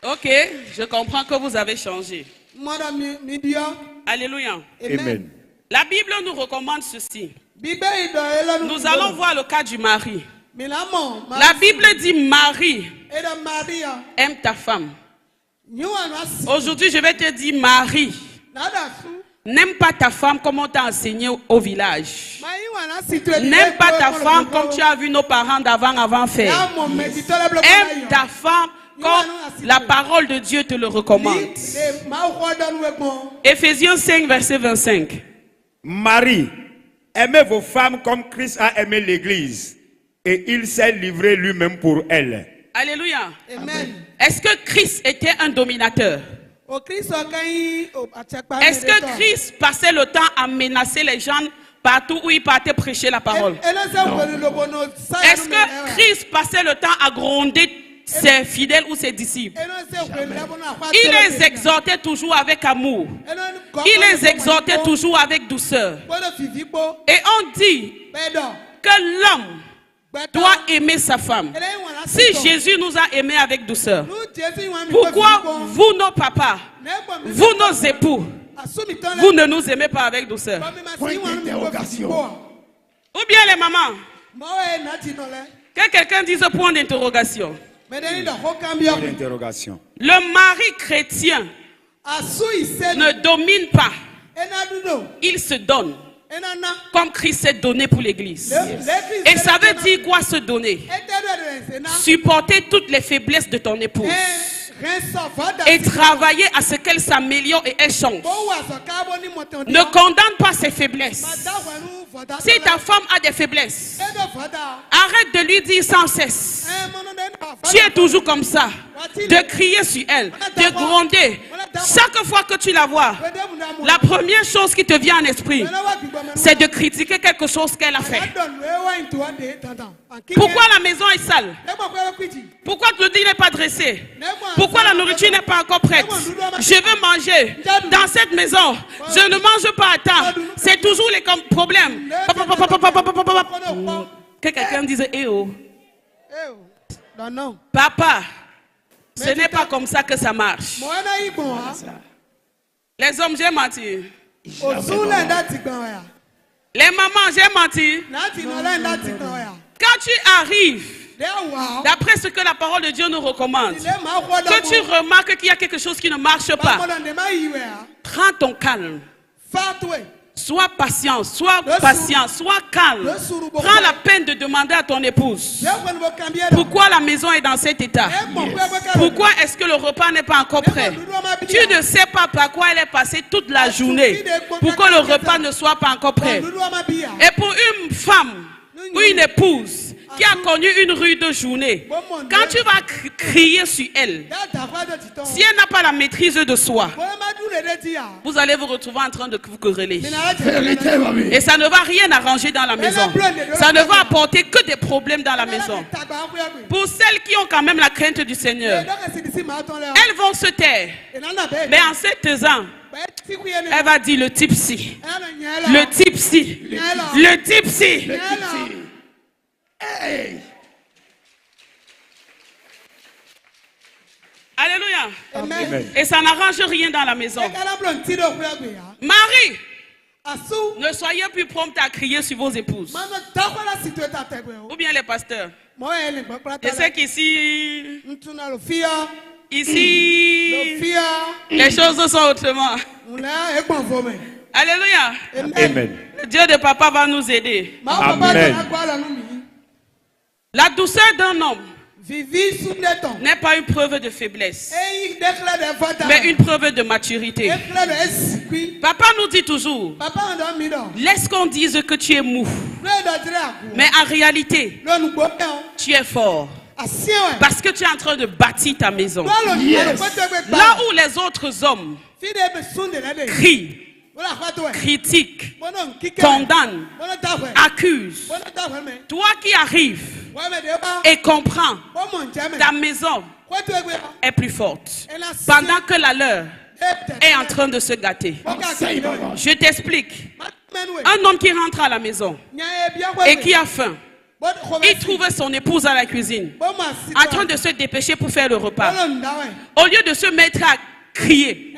Ok, je comprends que vous avez changé. Alléluia. Amen. La Bible nous recommande ceci. Nous allons voir le cas du mari. La Bible dit Marie, aime ta femme. Aujourd'hui, je vais te dire Marie, n'aime pas ta femme comme on t'a enseigné au village. N'aime pas ta femme comme tu as vu nos parents d'avant faire. Aime ta femme comme la parole de Dieu te le recommande. Éphésiens 5, verset 25. Marie, aimez vos femmes comme Christ a aimé l'Église et il s'est livré lui-même pour elle. Alléluia. Amen. Est-ce que Christ était un dominateur? Est-ce que Christ passait le temps à menacer les gens partout où il partait prêcher la parole? Est-ce que Christ passait le temps à gronder ses fidèles ou ses disciples? Il les exhortait toujours avec amour. Il les exhortait toujours avec douceur. Et on dit que l'homme doit aimer sa femme. Si Jésus nous a aimés avec douceur, pourquoi vous, nos papas, vous, nos époux, vous ne nous aimez pas avec douceur? Ou bien les mamans? Que quelqu'un dise point d'interrogation. Le mari chrétien ne domine pas. Il se donne. Comme Christ s'est donné pour l'église. Et ça veut dire quoi se donner? Supporter toutes les faiblesses de ton épouse. Et travailler à ce qu'elle s'améliore et elle change. Ne condamne pas ses faiblesses. Si ta femme a des faiblesses, arrête de lui dire sans cesse. Tu es toujours comme ça. De crier sur elle, de gronder. Chaque fois que tu la vois, la première chose qui te vient en esprit, c'est de critiquer quelque chose qu'elle a fait. Pourquoi la maison est sale? Pourquoi le lit n'est pas dressé? Pourquoi la nourriture n'est pas encore prête? Je veux manger. Dans cette maison, je ne mange pas à temps. C'est toujours les problèmes. Que quelqu'un dise eh oh. Papa, ce n'est pas comme ça que ça marche. Les hommes, j'ai menti. Les mamans, j'ai menti. Quand tu arrives, d'après ce que la parole de Dieu nous recommande, que tu remarques qu'il y a quelque chose qui ne marche pas, prends ton calme. Sois patient, sois calme. Prends la peine de demander à ton épouse pourquoi la maison est dans cet état. Pourquoi est-ce que le repas n'est pas encore prêt? Tu ne sais pas par quoi elle est passée toute la journée pour que le repas ne soit pas encore prêt. Et pour une femme ou une épouse qui a connu une rude journée, quand tu vas crier sur elle, si elle n'a pas la maîtrise de soi, vous allez vous retrouver en train de vous quereller. Et ça ne va rien arranger dans la maison. Ça ne va apporter que des problèmes dans la maison. Pour celles qui ont quand même la crainte du Seigneur, elles vont se taire. Mais en se taisant, elle va dire le type ci, le type ci, le type ci. Hey. Alléluia. Amen. Et ça n'arrange rien dans la maison. Marie, ne soyez plus prompte à crier sur vos épouses. Ou bien les pasteurs. Je sais qu'ici, les choses sont autrement. Alléluia. Amen. Le Dieu de papa va nous aider. Amen. La douceur d'un homme n'est pas une preuve de faiblesse, mais une preuve de maturité. Papa nous dit toujours, laisse qu'on dise que tu es mou, mais en réalité, tu es fort. Parce que tu es en train de bâtir ta maison. Yes. Là où les autres hommes crient, critiquent, condamnent, accusent, toi qui arrives et comprends, ta maison est plus forte pendant que la leur est en train de se gâter. Je t'explique. Un homme qui rentre à la maison et qui a faim, Il trouve son épouse à la cuisine, en train de se dépêcher pour faire le repas. Au lieu de se mettre à crier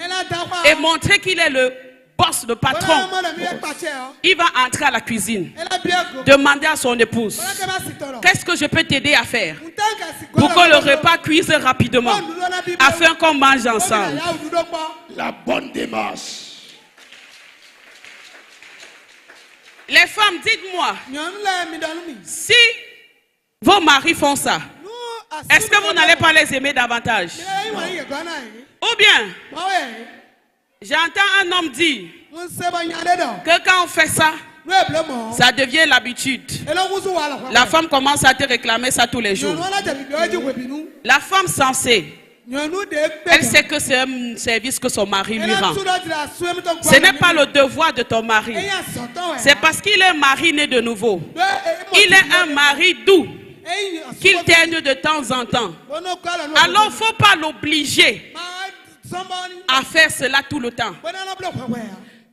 et montrer qu'il est le boss, le patron, il va entrer à la cuisine, demander à son épouse, qu'est-ce que je peux t'aider à faire pour que le repas cuise rapidement, afin qu'on mange ensemble. La bonne démarche. Les femmes, dites-moi, si vos maris font ça, est-ce que vous n'allez pas les aimer davantage? Ou bien, j'entends un homme dire que quand on fait ça, ça devient l'habitude. La femme commence à te réclamer ça tous les jours. La femme sensée, elle sait que c'est un service que son mari lui rend. Ce n'est pas le devoir de ton mari. C'est parce qu'il est un mari né de nouveau. Il est un mari doux, qu'il t'aide de temps en temps. Alors il ne faut pas l'obliger à faire cela tout le temps.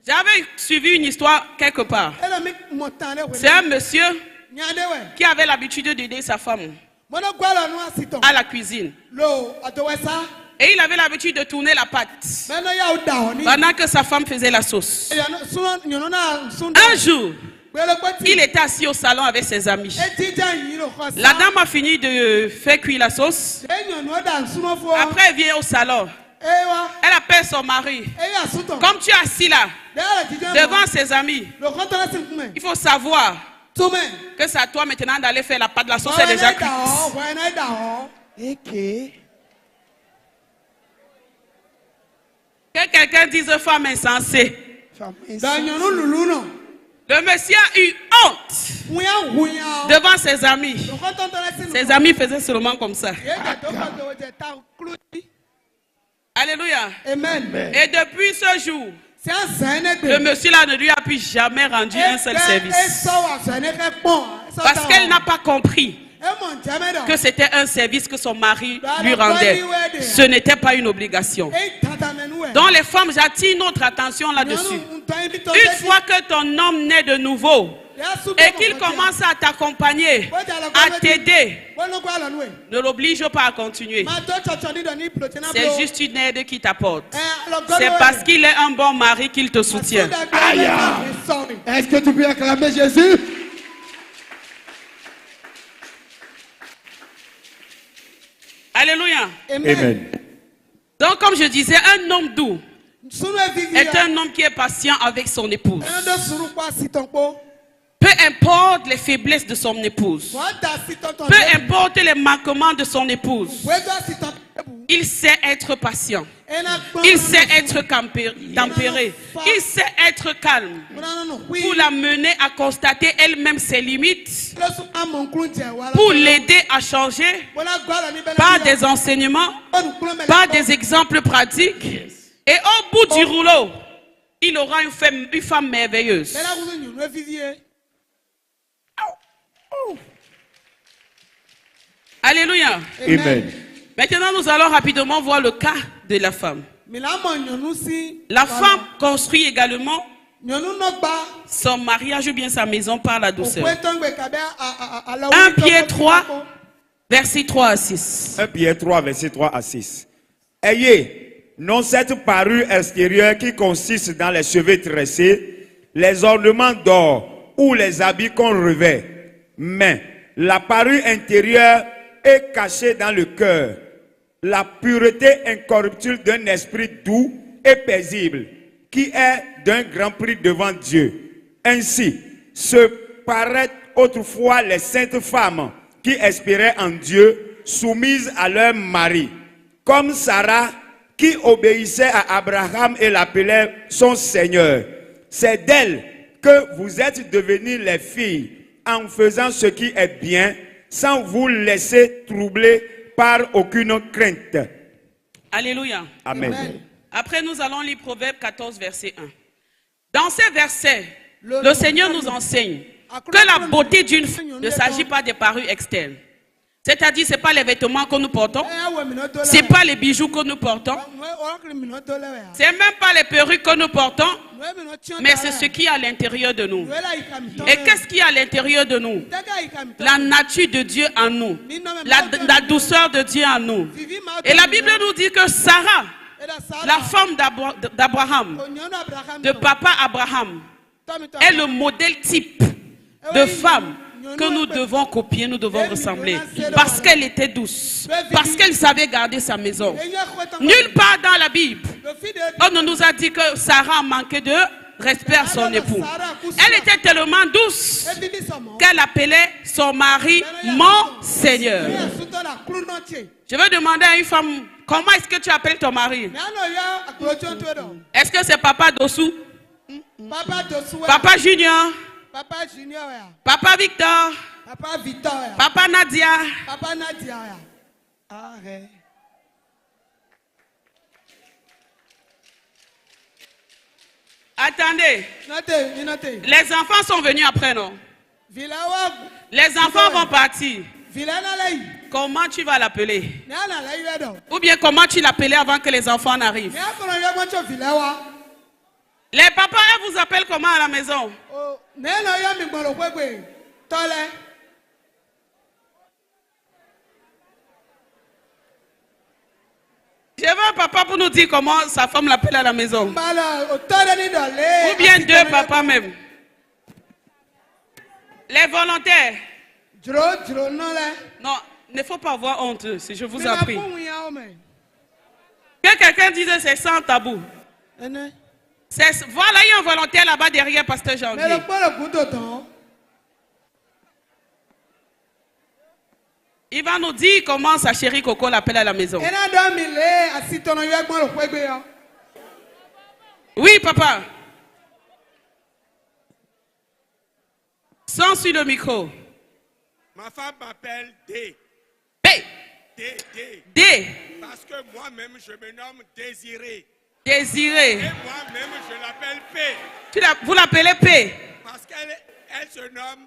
J'avais suivi une histoire quelque part. C'est un monsieur qui avait l'habitude d'aider sa femme à la cuisine. Et il avait l'habitude de tourner la pâte pendant que sa femme faisait la sauce. Un jour, il était assis au salon avec ses amis. La dame a fini de faire cuire la sauce. Après, elle vient au salon. Elle appelle son mari. Comme tu es assis là, devant ses amis, il faut savoir que c'est à toi maintenant d'aller faire la pâte de la sauce est déjà cuite. Que quelqu'un dise femme insensée. Le monsieur a eu honte devant ses amis. Ses amis faisaient seulement comme ça. Alléluia. Amen. Et depuis ce jour, le monsieur là ne lui a plus jamais rendu un seul service. Parce qu'elle n'a pas compris que c'était un service que son mari lui rendait. Ce n'était pas une obligation. Donc les femmes, j'attire notre attention là-dessus. Une fois que ton homme naît de nouveau et qu'il commence à t'accompagner, à t'aider, ne l'oblige pas à continuer. C'est juste une aide qu'il t'apporte. C'est parce qu'il est un bon mari qu'il te soutient. Aïe. Est-ce que tu peux acclamer Jésus? Alléluia. Amen. Donc comme je disais, un homme doux est un homme qui est patient avec son épouse. Peu importe les faiblesses de son épouse, peu importe les manquements de son épouse, il sait être patient, il sait être tempéré, il sait être calme pour la mener à constater elle-même ses limites, pour l'aider à changer par des enseignements, par des exemples pratiques. Et au bout du rouleau, il aura une femme merveilleuse. Alléluia. Amen. Maintenant, nous allons rapidement voir le cas de la femme. La femme construit également son mariage ou bien sa maison par la douceur. 1 Pierre 3, verset 3 à 6. 1 Pierre 3, verset 3 à 6. Ayez non cette parure extérieure qui consiste dans les cheveux tressés, les ornements d'or ou les habits qu'on revêt, mais la parure intérieure est cachée dans le cœur, la pureté incorruptible d'un esprit doux et paisible, qui est d'un grand prix devant Dieu. Ainsi se paraît autrefois les saintes femmes qui espéraient en Dieu, soumises à leur mari, comme Sarah qui obéissait à Abraham et l'appelait son Seigneur. C'est d'elle que vous êtes devenues les filles en faisant ce qui est bien, sans vous laisser troubler par aucune crainte. Alléluia. Amen. Après, nous allons lire Proverbe 14, verset 1. Dans ces versets, le Seigneur nous enseigne que la beauté d'une femme ne s'agit pas des parures externes. C'est-à-dire, ce n'est pas les vêtements que nous portons. Ce n'est pas les bijoux que nous portons. Ce n'est même pas les perruques que nous portons. Mais c'est ce qui est à l'intérieur de nous. Et qu'est-ce qui est à l'intérieur de nous? La nature de Dieu en nous. La douceur de Dieu en nous. Et la Bible nous dit que Sarah, la femme d'Abraham, de papa Abraham, est le modèle type de femme que nous devons copier, nous devons ressembler. Parce qu'elle était douce. Parce qu'elle savait garder sa maison. Nulle part dans la Bible, on nous a dit que Sarah manquait de respect à son époux. Elle était tellement douce qu'elle appelait son mari mon Seigneur. Je veux demander à une femme, comment est-ce que tu appelles ton mari? Est-ce que c'est Papa Dossou? Papa Junior? Papa Victor? Papa Nadia? Attendez. Les enfants sont venus après, non? Les enfants vont partir. Comment tu vas l'appeler? Ou bien comment tu l'appelais avant que les enfants n'arrivent? Les papas, elles vous appellent comment à la maison? Je veux un papa pour nous dire comment sa femme l'appelle à la maison. Ou bien deux papas même. Les volontaires. Non, il ne faut pas avoir honte, si je vous en prie. Que quelqu'un dise c'est sans tabou. Voilà, il y a un volontaire là-bas derrière Pasteur Janvier. Il va nous dire comment sa chérie Coco l'appelle à la maison. Oui, papa. Sans sur le micro. Ma femme m'appelle D. D. D. Parce que moi-même, je me nomme Désiré. Désiré. Et moi-même, je l'appelle P. Vous l'appelez P. Parce qu'elle se nomme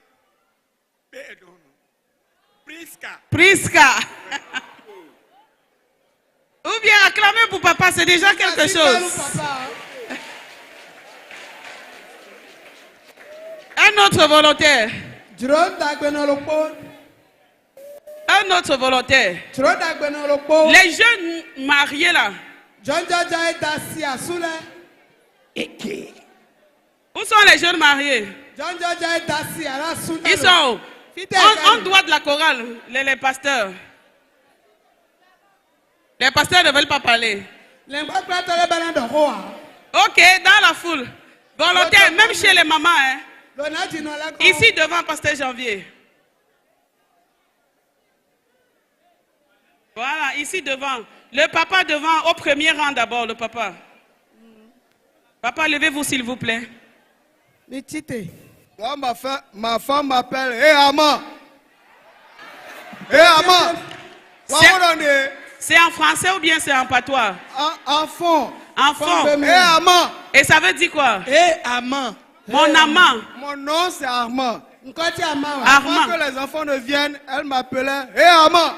P. Non. Priska. Priska. Ou bien acclamer pour papa, c'est déjà quelque chose. Un autre volontaire. Un autre volontaire. Les jeunes mariés là. Où sont les jeunes mariés? Ils sont où? On doit de la chorale, les pasteurs. Les pasteurs ne veulent pas parler. Ok, dans la foule. Volontaire, même chez les mamans. Hein. Ici devant Pasteur Janvier. Voilà, ici devant. Le papa devant, au premier rang d'abord, le papa. Papa, levez-vous s'il vous plaît. Moi, ma femme m'appelle Ehama. Ehama. C'est en français ou bien c'est en patois? Enfant. Enfant. Ehama. Et ça veut dire quoi? Ehama. Mon amant. Mon nom c'est Armand. Armand. Avant que les enfants ne viennent, elle m'appelait Ehama.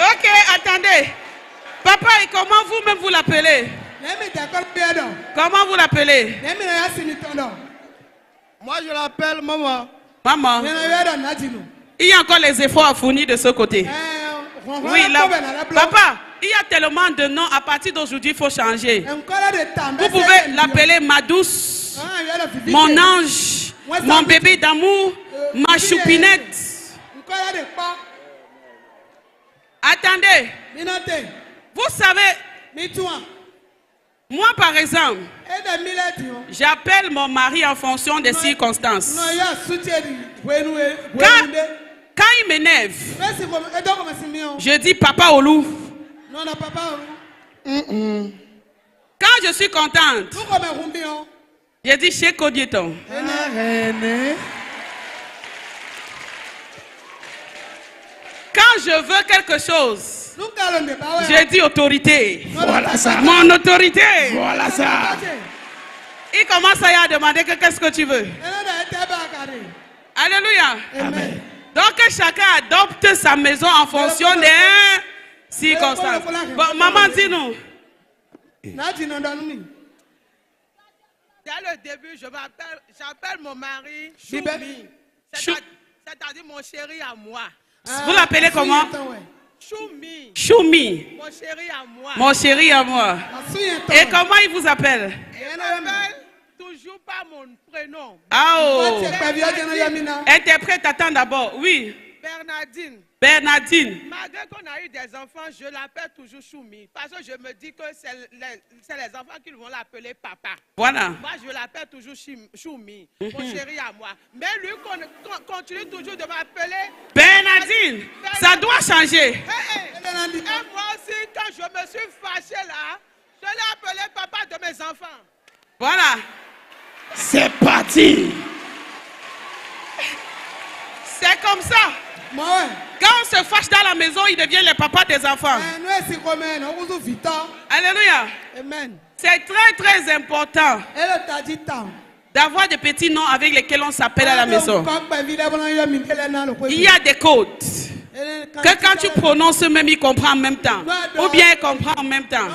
Ok, attendez. Papa, et comment vous-même vous l'appelez? Comment vous l'appelez? Moi, je l'appelle maman. Maman. Il y a encore les efforts à fournir de ce côté. Oui, là. Papa, il y a tellement de noms. À partir d'aujourd'hui, il faut changer. Vous pouvez l'appeler ma douce, mon ange, mon bébé d'amour, ma choupinette. Attendez. Vous savez, moi par exemple, j'appelle mon mari en fonction des circonstances. Quand il m'énerve, je dis papa au loup. Quand je suis contente, je dis chez Kodieton. Quand je veux quelque chose, chose. J'ai dit autorité. Voilà ça. Mon autorité. Voilà ça. Il commence à y demander que qu'est-ce que tu veux. Alléluia. Amen. Donc chacun adopte sa maison en fonction des circonstances. Bon, maman, dis-nous. Dès le début, j'appelle mon mari Choumi. C'est-à-dire mon chéri à moi. Vous l'appelez comment? Choumi. Choumi. Mon chéri à moi. Mon chéri à moi. Et comment il vous appelle? Il m'appelle toujours par mon prénom. Ah oh. Interprète, attends d'abord. Oui. Bernardine. Bernardine. Malgré qu'on a eu des enfants, je l'appelle toujours Choumi. Parce que je me dis que c'est les enfants qui vont l'appeler papa. Voilà. Moi, je l'appelle toujours Choumi, mon chéri à moi. Mais lui continue toujours de m'appeler Bernardine. Ça doit changer. Et moi aussi, quand je me suis fâché là, je l'ai appelé papa de mes enfants. Voilà. C'est parti. C'est comme ça. Quand on se fâche dans la maison, il devient le papa des enfants. Alléluia. Amen. C'est très très important d'avoir des petits noms avec lesquels on s'appelle à la maison. Il y a des codes que quand tu prononces même, il comprend en même temps. Ou bien il comprend en même temps.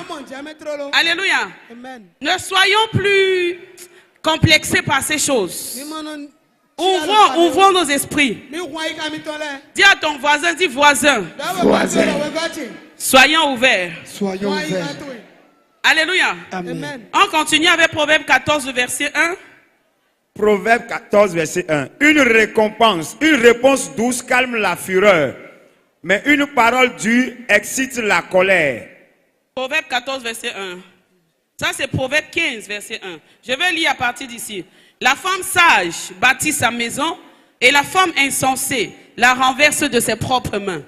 Alléluia. Ne soyons plus complexés par ces choses. Ouvrons nos esprits. Dis à ton voisin, dis voisin. Soyons ouverts. Soyons ouverts. Alléluia. Amen. On continue avec Proverbe 14, verset 1. Proverbe 14, verset 1. Une récompense, une réponse douce calme la fureur, mais une parole dure excite la colère. Proverbe 14, verset 1. Ça, c'est Proverbe 15, verset 1. Je vais lire à partir d'ici. La femme sage bâtit sa maison et la femme insensée la renverse de ses propres mains.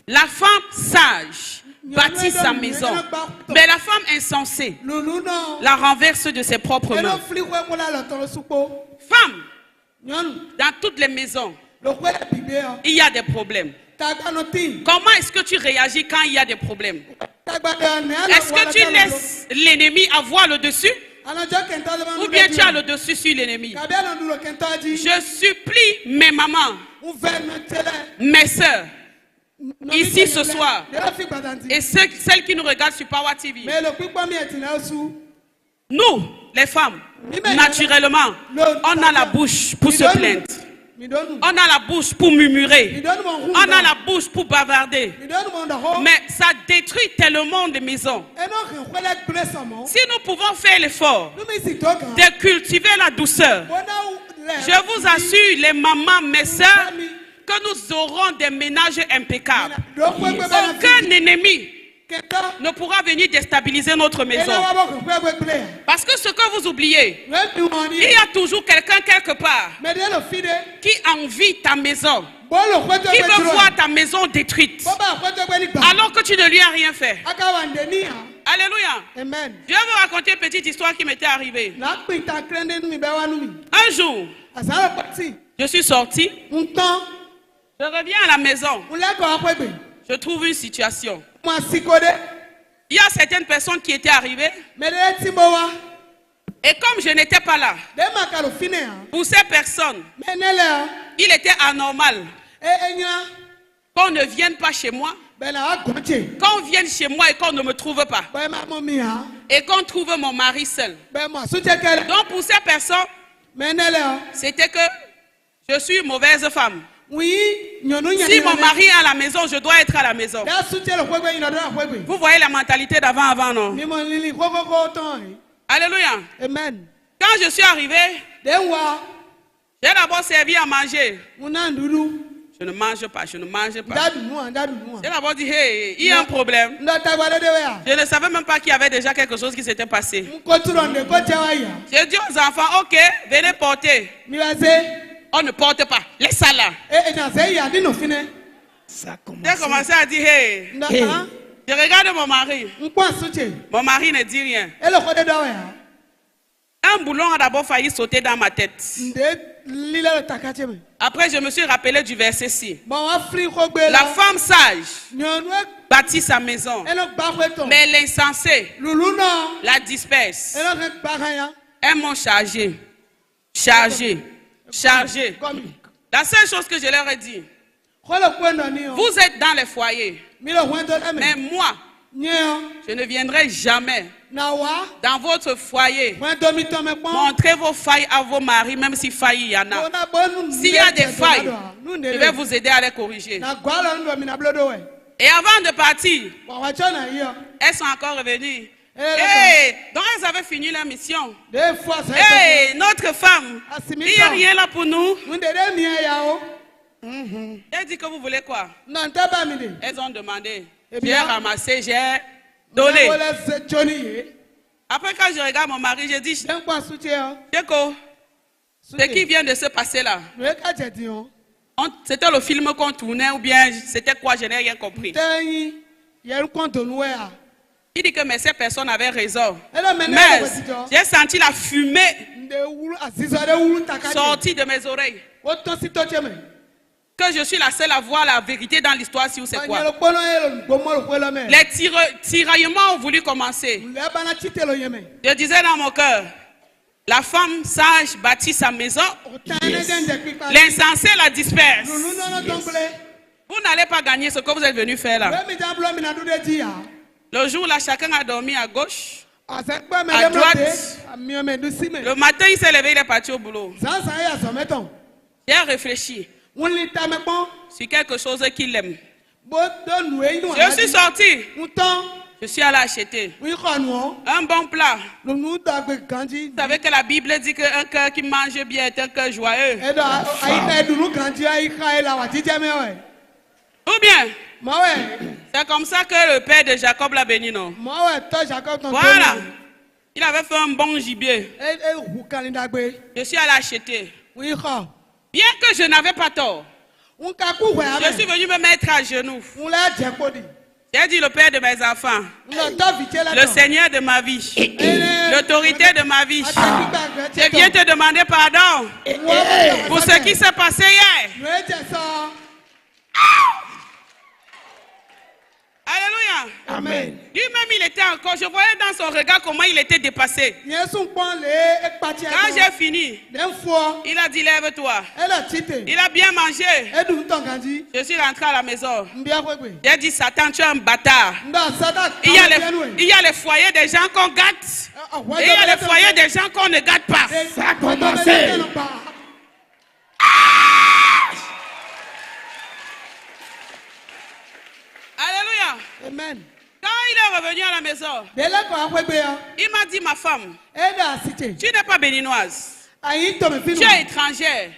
La femme sage bâtit sa maison, mais la femme insensée la renverse de ses propres mains. Femme, dans toutes les maisons, il y a des problèmes. Comment est-ce que tu réagis quand il y a des problèmes? Est-ce que tu laisses l'ennemi avoir le dessus? Ou bien tu as le dessus sur l'ennemi? Je supplie mes mamans, mes soeurs, ici ce soir, et celles qui nous regardent sur Power TV. Nous, les femmes, naturellement, on a la bouche pour se plaindre. On a la bouche pour murmurer. On a la bouche pour bavarder. Mais ça détruit tellement de maisons. Si nous pouvons faire l'effort de cultiver la douceur, je vous assure, les mamans, mes soeurs, que nous aurons des ménages impeccables. Aucun ennemi ne pourra venir déstabiliser notre maison. Parce que ce que vous oubliez, il y a toujours quelqu'un quelque part qui envie ta maison, qui veut voir ta maison détruite, alors que tu ne lui as rien fait. Alléluia. Amen. Je vais vous raconter une petite histoire qui m'était arrivée. Un jour, je suis sorti, je reviens à la maison, je trouve une situation. Il y a certaines personnes qui étaient arrivées. Et comme je n'étais pas là, pour ces personnes, il était anormal qu'on ne vienne pas chez moi, qu'on vienne chez moi et qu'on ne me trouve pas. Et qu'on trouve mon mari seul. Donc pour ces personnes, c'était que je suis une mauvaise femme. Si mon mari est à la maison, je dois être à la maison. Vous voyez la mentalité d'avant, non? Alléluia. Amen. Quand je suis arrivé, j'ai d'abord servi à manger. Je ne mange pas, je ne mange pas. J'ai d'abord dit, hey, il y a un problème. Je ne savais même pas qu'il y avait déjà quelque chose qui s'était passé. J'ai dit aux enfants, ok, venez porter. On ne porte pas. Laisse ça là. J'ai commencé à dire, hey. Je regarde mon mari. Mon mari ne dit rien. Un boulon a d'abord failli sauter dans ma tête. Après, je me suis rappelé du verset ci. La femme sage bâtit sa maison, mais l'insensé la disperse. Elles m'ont chargé. La seule chose que je leur ai dit, vous êtes dans les foyers, mais moi, je ne viendrai jamais dans votre foyer montrer vos failles à vos maris, même si failles il y en a. S'il y a des failles, je vais vous aider à les corriger. Et avant de partir, elles sont encore revenues. Hey, donc elles avaient fini leur mission. Hey, notre femme, il n'y a rien là pour nous. Elle dit que vous voulez quoi? Elles ont demandé. J'ai ramassé, j'ai donné. Après, quand je regarde mon mari, je dis, Deko, ce qui vient de se passer là, c'était le film qu'on tournait ou bien c'était quoi? Je n'ai rien compris. Il dit que mais ces personnes avaient raison. Mais j'ai senti la fumée sortir de mes oreilles. Que je suis la seule à voir la vérité dans l'histoire, si vous savez quoi. Les tiraillements ont voulu commencer. Je disais dans mon cœur, la femme sage bâtit sa maison, l'insensé la disperse. Vous n'allez pas gagner ce que vous êtes venu faire là. Le jour là, chacun a dormi à gauche, à droite. Le matin, il s'est levé, il est parti au boulot. J'ai réfléchi sur quelque chose qu'il aime. Je suis sorti. Je suis allé acheter un bon plat. Vous savez que la Bible dit qu'un cœur qui mange bien est un cœur joyeux. Ou bien, c'est comme ça que le père de Jacob l'a béni, non? Voilà. Il avait fait un bon gibier. Je suis allé acheter. Bien que je n'avais pas tort, je suis venu me mettre à genoux. J'ai dit le père de mes enfants, le Seigneur de ma vie, l'autorité de ma vie. Je viens te demander pardon pour ce qui s'est passé hier. Alléluia. Amen. Lui-même, il était encore, je voyais dans son regard comment il était dépassé. Quand j'ai fini, il a dit lève-toi. Il a bien mangé. Je suis rentré à la maison. J'ai dit Satan, tu es un bâtard. Il y a les foyers des gens qu'on gâte. Et il y a les foyers des gens qu'on ne gâte pas. Ça a commencé. Alléluia. Amen. Quand il est revenu à la maison, il m'a dit, ma femme, tu n'es pas béninoise. Tu es étrangère.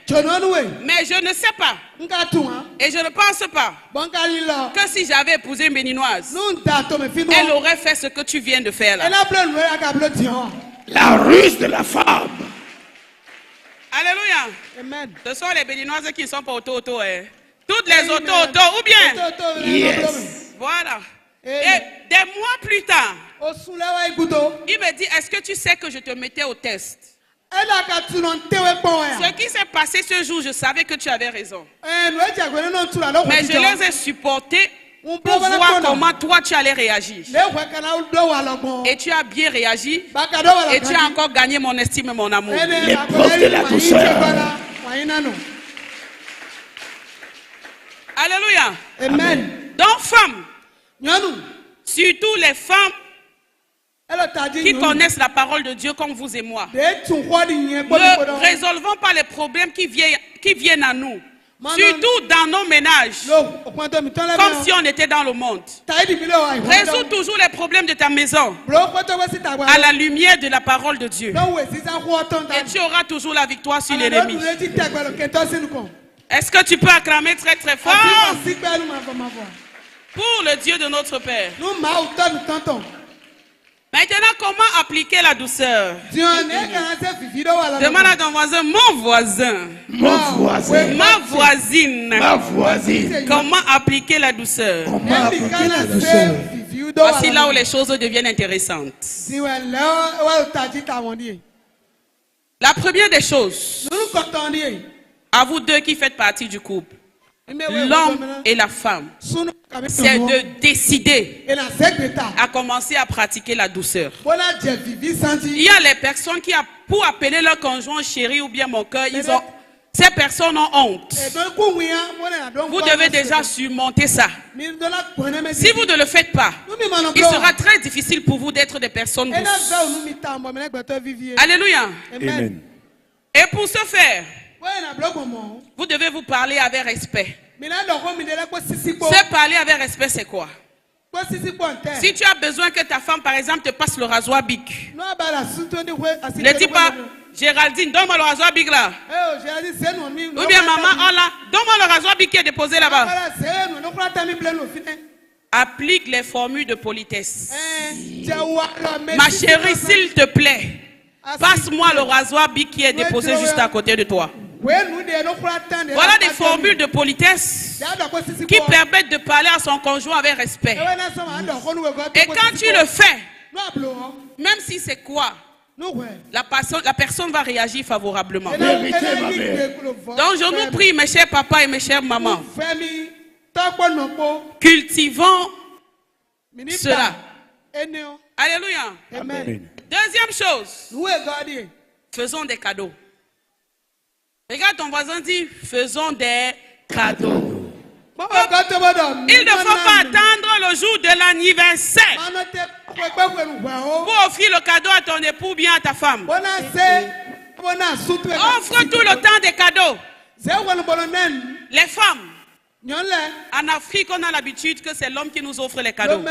Mais je ne sais pas. Et je ne pense pas que si j'avais épousé une béninoise, elle aurait fait ce que tu viens de faire là. La ruse de la femme. Alléluia. Amen. Ce sont les béninoises qui ne sont pas auto-auto. Toutes les auto-auto, ou bien? Yes. Voilà. Et des mois plus tard, il me dit, est-ce que tu sais que je te mettais au test? Ce qui s'est passé ce jour, je savais que tu avais raison. Mais je les ai supportés pour voir comment toi tu allais réagir. Et tu as bien réagi. Et tu as encore gagné mon estime et mon amour. L'épreuve de la douceur. Alléluia. Amen. Donc femmes, surtout les femmes qui connaissent la parole de Dieu comme vous et moi, ne résolvons pas les problèmes qui viennent à nous. Surtout dans nos ménages, comme si on était dans le monde. Résous toujours les problèmes de ta maison à la lumière de la parole de Dieu. Et tu auras toujours la victoire sur l'ennemi. Est-ce que tu peux acclamer très très fort pour le Dieu de notre Père? Maintenant, comment appliquer la douceur? Demande à ton voisin, mon voisin. Mon voisin. Ma voisine. Ma voisine. Comment appliquer la douceur? Comment appliquer la douceur? Voici là où les choses deviennent intéressantes. première des choses, à vous deux qui faites partie du couple, l'homme et la femme, c'est de décider à commencer à pratiquer la douceur. Il y a les personnes qui, pour appeler leur conjoint chéri ou bien mon cœur, ces personnes ont honte. Vous devez déjà surmonter ça. Si vous ne le faites pas, il sera très difficile pour vous d'être des personnes douces. Alléluia. Amen. Et pour ce faire, vous devez vous parler avec respect. Se parler avec respect, c'est quoi? Si tu as besoin que ta femme, par exemple, te passe le rasoir bic, ne dis pas, Géraldine, donne-moi le rasoir bic là. Ou bien maman, oh là, donne-moi le rasoir bic qui est déposé là-bas. Applique les formules de politesse. Ma chérie, s'il te plaît, passe-moi le rasoir bic qui est déposé juste à côté de toi. Voilà des formules de politesse qui permettent de parler à son conjoint avec respect. Et quand tu le fais, même si c'est quoi, la personne va réagir favorablement. Donc je nous prie, mes chers papas et mes chères mamans, cultivons cela. Alléluia. Amen. Deuxième chose, faisons des cadeaux. Regarde ton voisin, dit, faisons des cadeaux. Il ne faut pas attendre le jour de l'anniversaire pour offrir le cadeau à ton époux ou bien à ta femme. Offre tout le temps des cadeaux. Les femmes, en Afrique, on a l'habitude que c'est l'homme qui nous offre les cadeaux. Nous,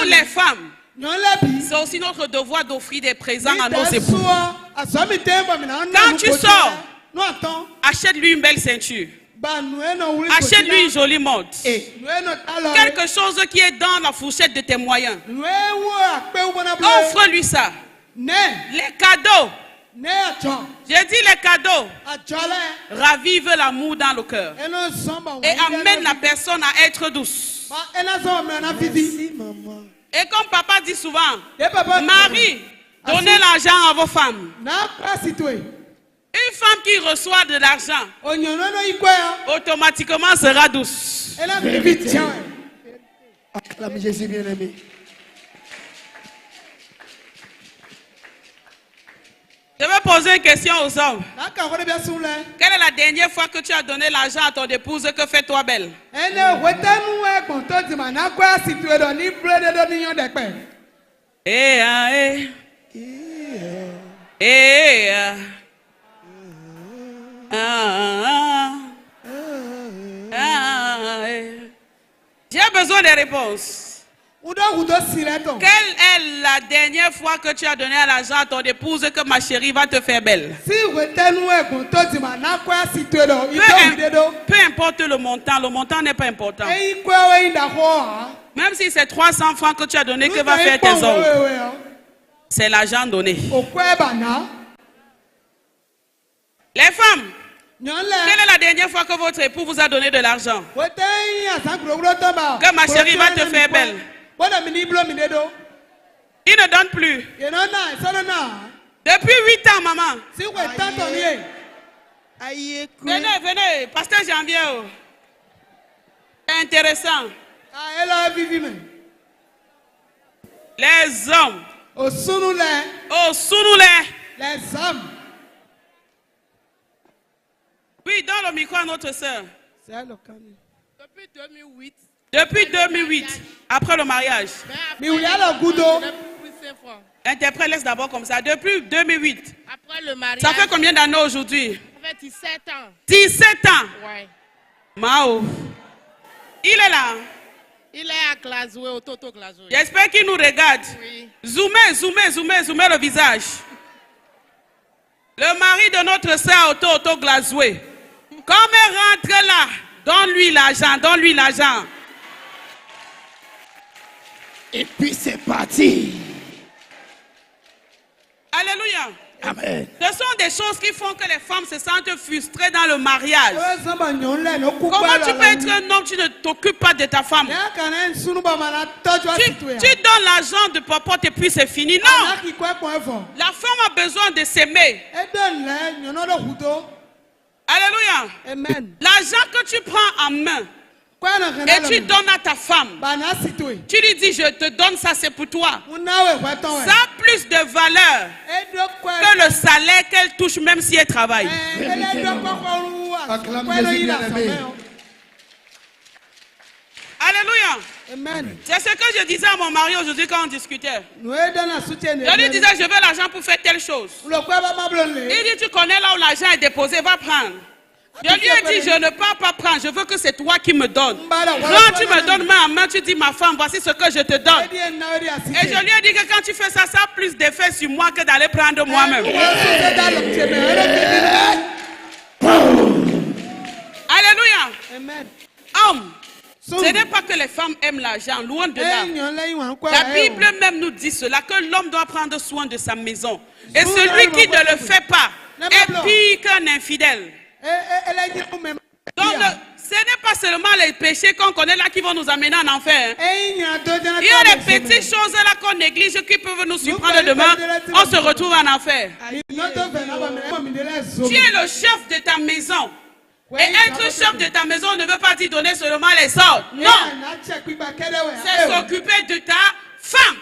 les femmes, c'est aussi notre devoir d'offrir des présents à nos époux. Quand tu sors, achète-lui une belle ceinture. Achète-lui une jolie montre. Quelque chose qui est dans la fourchette de tes moyens. Offre-lui ça. Les cadeaux. J'ai dit les cadeaux ravivent l'amour dans le cœur et amènent la personne à être douce. Et comme papa dit souvent, Marie, donnez l'argent à vos femmes. Une femme qui reçoit de l'argent, automatiquement sera douce. Acclame Jésus bien-aimé. Je vais poser une question aux hommes. Quelle est la dernière fois que tu as donné l'argent à ton épouse que fait-toi belle? J'ai besoin de réponses. Quelle est la dernière fois que tu as donné l'argent à ton épouse que ma chérie va te faire belle? Peu importe le montant n'est pas important. Même si c'est 300 francs que tu as donné, que va faire tes ongles? C'est l'argent donné. Les femmes, quelle est la dernière fois que votre époux vous a donné de l'argent? Que ma chérie va te faire belle. Il ne donne plus. Depuis 8 ans, maman. Venez, pasteur Janvier. C'est intéressant. Les hommes. Au Sounoulé. Les hommes. Oui, dans le micro à notre soeur. Depuis 2008. Depuis 2008, après le mariage. Interprète, laisse d'abord comme ça. Depuis 2008. Après le mariage. Ça fait combien d'années aujourd'hui? Ça fait 17 ans. 17 ans? Ouais. Mao. Il est là. Il est à Glasgow, au Toto Glasgow. J'espère qu'il nous regarde. Oui. Zoomez le visage. Le mari de notre soeur au Toto Glasgow. Comme elle rentre là, donne-lui l'argent. Et puis c'est parti. Alléluia. Amen. Ce sont des choses qui font que les femmes se sentent frustrées dans le mariage. Comment tu peux être un homme, tu ne t'occupes pas de ta femme? Tu donnes l'argent de popote et puis c'est fini. Non. La femme a besoin de s'aimer. Alléluia. Amen. L'argent que tu prends en main et tu donnes à ta femme, tu lui dis je te donne ça, c'est pour toi. Ça a plus de valeur que le salaire qu'elle touche même si elle travaille. Alléluia. Amen. C'est ce que je disais à mon mari aujourd'hui quand on discutait. Je lui disais je veux l'argent pour faire telle chose. Il dit tu connais là où l'argent est déposé, va prendre. Je lui ai dit, je ne peux pas prendre, je veux que c'est toi qui me donnes. Quand tu me donnes main en main, tu dis, ma femme, voici ce que je te donne. Et je lui ai dit que quand tu fais ça, ça a plus d'effet sur moi que d'aller prendre moi-même. Alléluia. Amen. Homme, ce n'est pas que les femmes aiment l'argent, loin de là. La Bible même nous dit cela, que l'homme doit prendre soin de sa maison. Et celui qui ne le fait pas est pire qu'un infidèle. Donc, ce n'est pas seulement les péchés qu'on connaît là qui vont nous amener en enfer. Il y a des petites choses là qu'on néglige qui peuvent nous surprendre demain. On se retrouve en enfer. Tu es le chef de ta maison. Et être chef de ta maison ne veut pas dire donner seulement les ordres. Non. C'est s'occuper de ta femme.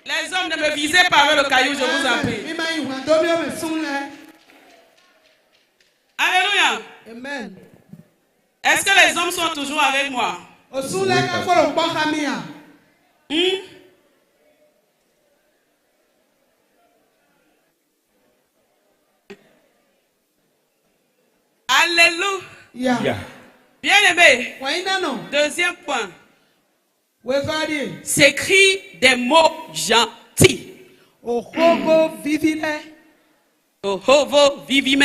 Les hommes ne me visez pas avec le caillou, je vous en prie. Alléluia. Amen. Est-ce que les hommes sont toujours avec moi? Alléluia. Bien aimé. Deuxième point. S'écrit des mots gentils. Ohovo vivime. Ohovo vivime.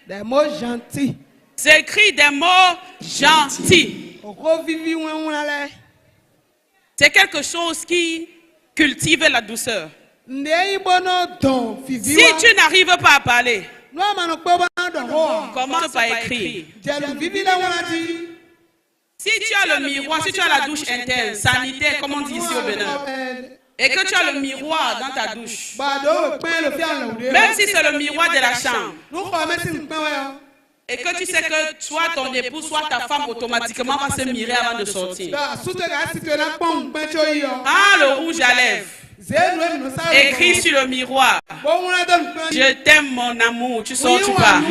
Des mots gentils. S'écrit des mots gentils. C'est quelque chose qui cultive la douceur. Si tu n'arrives pas à parler, commence par écrire. Si tu as le miroir, si tu as la douche interne, sanitaire, comme on dit ici au Bénin, et que tu as le miroir dans ta douche, même si c'est le miroir de la chambre, et que tu sais que soit ton époux, soit ta femme automatiquement va se mirer avant de sortir. Ah, le rouge à lèvres. Écris sur le miroir. Je t'aime mon amour, tu sors, tu pars.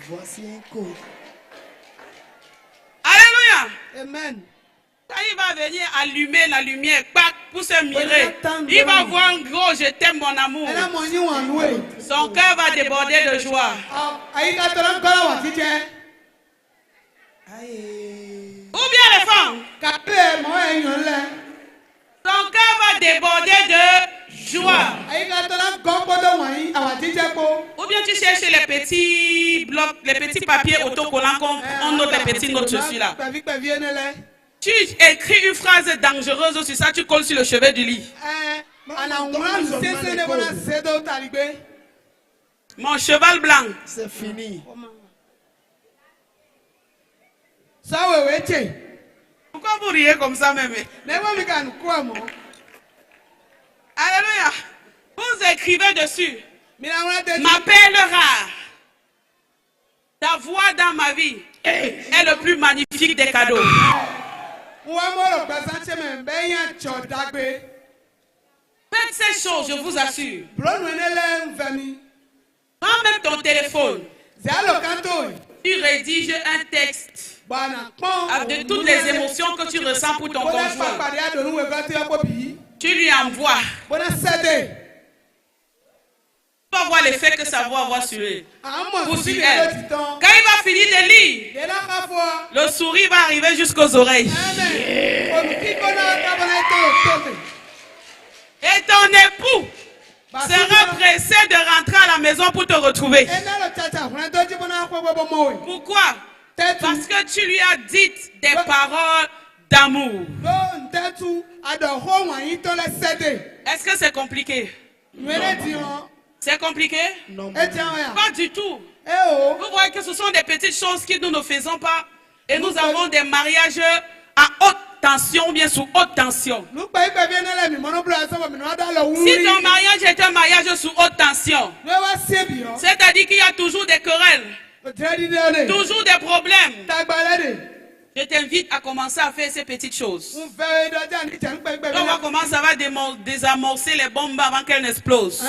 Voici un code. Alléluia. Amen. Quand il va venir allumer la lumière, pour se mirer, il va voir un gros je t'aime mon amour. Son cœur va déborder de joie. Ou bien les femmes, son cœur va déborder de joie. Ou bien tu cherches les petits blocs, les petits papiers autocollants qu'on note les petites notes dessus là. Tu écris une phrase dangereuse sur ça, tu colles sur le chevet du lit. Mon cheval blanc. C'est fini. Pourquoi vous riez comme ça même? Alléluia. Vous écrivez dessus. Ma perle rare. Ta voix dans ma vie est le plus magnifique des cadeaux. Faites ces choses, je vous assure. Prends même ton téléphone. Tu rédiges un texte de toutes les émotions que tu ressens pour ton conjoint. Tu lui envoies. Tu vas voir l'effet que ça va avoir sur elle. Ou sur elle. Quand il va finir de lire, le sourire va arriver jusqu'aux oreilles. Et ton époux sera pressé de rentrer à la maison pour te retrouver. Pourquoi? Parce que tu lui as dit des paroles d'amour. Est-ce que c'est compliqué? C'est compliqué? Non. Pas du tout. Vous voyez que ce sont des petites choses que nous ne faisons pas. Et nous avons des mariages à haute tension, bien sous haute tension. Si ton mariage est un mariage sous haute tension, c'est-à-dire qu'il y a toujours des querelles, toujours des problèmes, je t'invite à commencer à faire ces petites choses. On va commencer à désamorcer les bombes avant qu'elles n'explosent.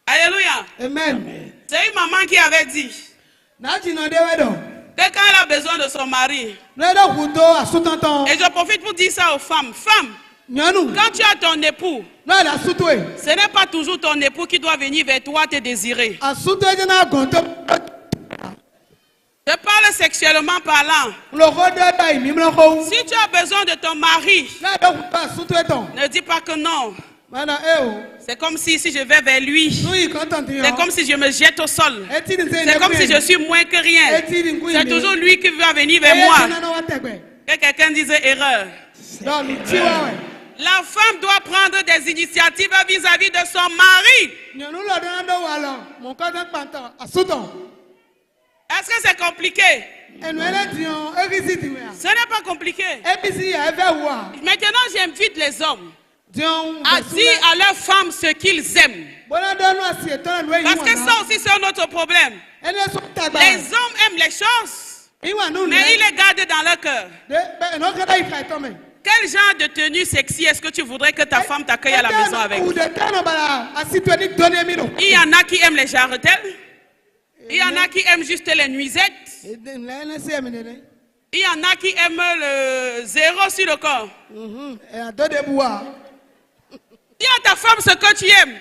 Alléluia. Amen. C'est une maman qui avait dit que quand elle a besoin de son mari, et je profite pour dire ça aux femmes, femmes, quand tu as ton époux, ce n'est pas toujours ton époux qui doit venir vers toi te désirer. Je parle sexuellement parlant. Si tu as besoin de ton mari, ne dis pas que non. C'est comme si je vais vers lui, c'est comme si je me jette au sol, c'est comme si je suis moins que rien. C'est toujours lui qui va venir vers moi. Que quelqu'un dise erreur. La femme doit prendre des initiatives vis-à-vis de son mari. Est-ce que c'est compliqué? Ce n'est pas compliqué. Maintenant, j'invite les hommes à dire à leurs femmes ce qu'ils aiment. Parce que ça aussi, c'est un autre problème. Les hommes aiment les choses, mais ils les gardent dans leur cœur. Quel genre de tenue sexy est-ce que tu voudrais que ta femme t'accueille à la maison avec? Il y en a qui aiment les jarretelles. Il y en a qui aiment juste les nuisettes. Il y en a qui aiment le zéro sur le corps. Dis à ta femme ce que tu aimes.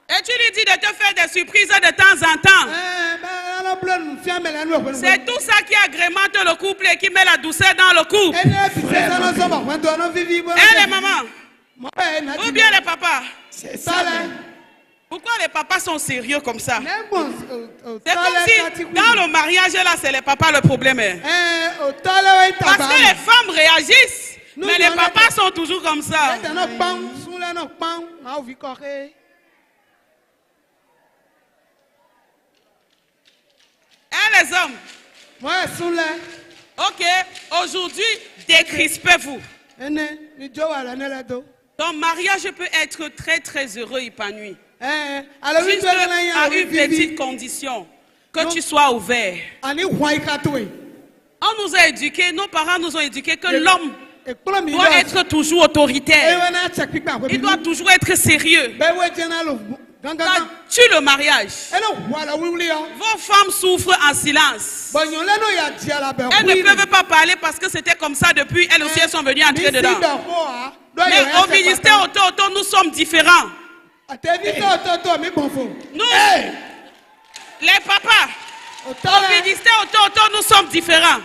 Et tu lui dis de te faire des surprises de temps en temps. C'est tout ça qui agrémente le couple et qui met la douceur dans le couple. Et les mamans, ou bien les papas. Pourquoi les papas sont sérieux comme ça? C'est comme si dans le mariage là, c'est les papas le problème. Parce que les femmes réagissent, mais les papas sont toujours comme ça. Et les hommes? Ok, aujourd'hui, décrispez-vous. Ton mariage peut être très très heureux, épanoui. Juste à une petite condition, que tu sois ouvert. On nous a éduqués, nos parents nous ont éduqués que l'homme doit être toujours autoritaire. Il doit toujours être sérieux. Ça tue le mariage. Vos femmes souffrent en silence. Elles ne peuvent pas parler parce que c'était comme ça depuis. Elles aussi elles sont venues entrer dedans. Mais au ministère auto, nous sommes différents. Nous, les papas, au ministère auto, nous sommes différents.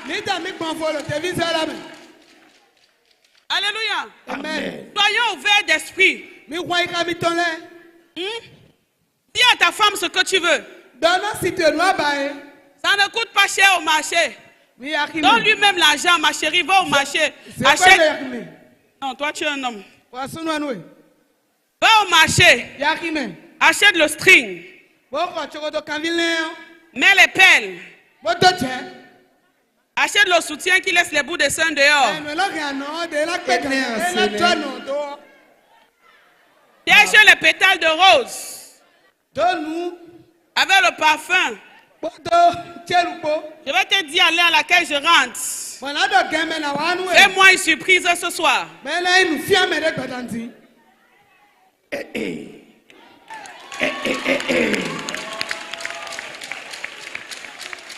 Alléluia. Amen. Soyons ouverts d'esprit. Dis à ta femme ce que tu veux. Ça ne coûte pas cher au marché. Donne lui-même l'argent, ma chérie, va au marché. Achète. Non, toi tu es un homme. Va au marché. Achète le string. Mets les perles. Achète le soutien qui laisse les bouts de sein dehors. Cherche les pétales de rose. Avec le parfum. Je vais te dire à l'heure à laquelle je rentre. Fais-moi une surprise ce soir.